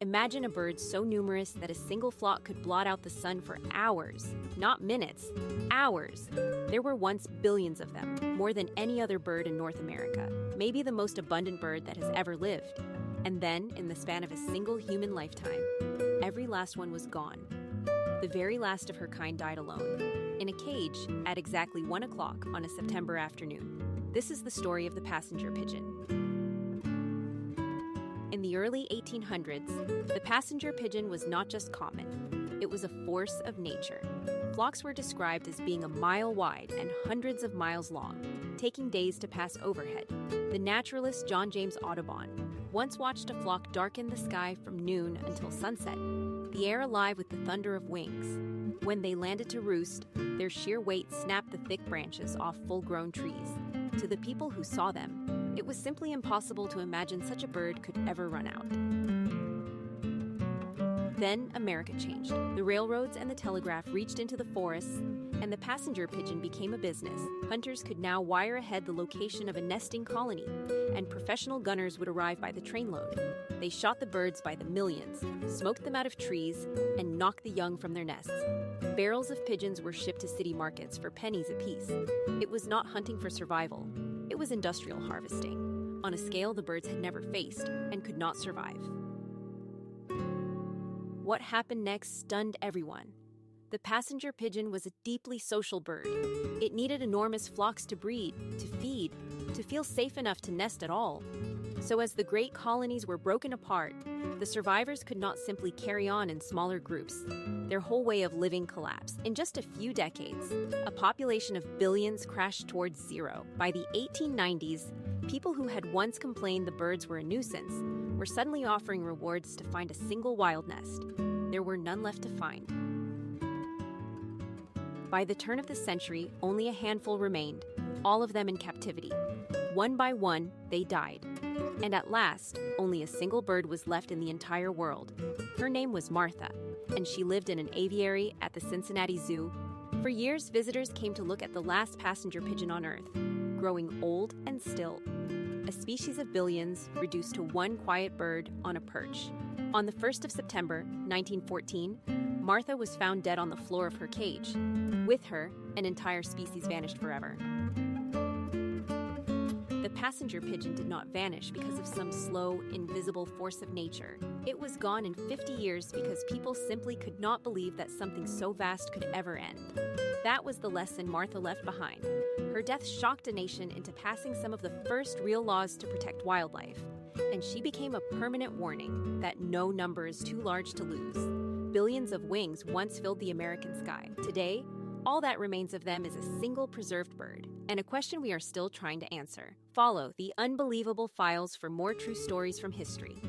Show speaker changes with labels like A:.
A: Imagine a bird so numerous that a single flock could blot out the sun for hours, not minutes, hours. There were once billions of them, more than any other bird in North America, maybe the most abundant bird that has ever lived. And then, in the span of a single human lifetime, every last one was gone. The very last of her kind died alone, in a cage at exactly 1 o'clock on a September afternoon. This is the story of the passenger pigeon. In the early 1800s, the passenger pigeon was not just common, it was a force of nature. Flocks were described as being a mile wide and hundreds of miles long, taking days to pass overhead. The naturalist John James Audubon once watched a flock darken the sky from noon until sunset, the air alive with the thunder of wings. When they landed to roost, their sheer weight snapped the thick branches off full-grown trees. To the people who saw them, it was simply impossible to imagine such a bird could ever run out. Then America changed. The railroads and the telegraph reached into the forests, and the passenger pigeon became a business. Hunters could now wire ahead the location of a nesting colony, and professional gunners would arrive by the trainload. They shot the birds by the millions, smoked them out of trees, and knocked the young from their nests. Barrels of pigeons were shipped to city markets for pennies apiece. It was not hunting for survival. It was industrial harvesting, on a scale the birds had never faced and could not survive. What happened next stunned everyone. The passenger pigeon was a deeply social bird. It needed enormous flocks to breed, to feed, to feel safe enough to nest at all. So as the great colonies were broken apart, the survivors could not simply carry on in smaller groups. Their whole way of living collapsed. In just a few decades, a population of billions crashed towards zero. By the 1890s, people who had once complained the birds were a nuisance were suddenly offering rewards to find a single wild nest. There were none left to find. By the turn of the century, only a handful remained, all of them in captivity. One by one, they died. And at last, only a single bird was left in the entire world. Her name was Martha, and she lived in an aviary at the Cincinnati Zoo. For years, visitors came to look at the last passenger pigeon on Earth, growing old and still. A species of billions reduced to one quiet bird on a perch. On the 1st of September, 1914, Martha was found dead on the floor of her cage. With her, an entire species vanished forever. The passenger pigeon did not vanish because of some slow, invisible force of nature. It was gone in 50 years because people simply could not believe that something so vast could ever end. That was the lesson Martha left behind. Her death shocked a nation into passing some of the first real laws to protect wildlife, and she became a permanent warning that no number is too large to lose. Billions of wings once filled the American sky. Today, all that remains of them is a single preserved bird, and a question we are still trying to answer. Follow the Unbelievable Files for more true stories from history.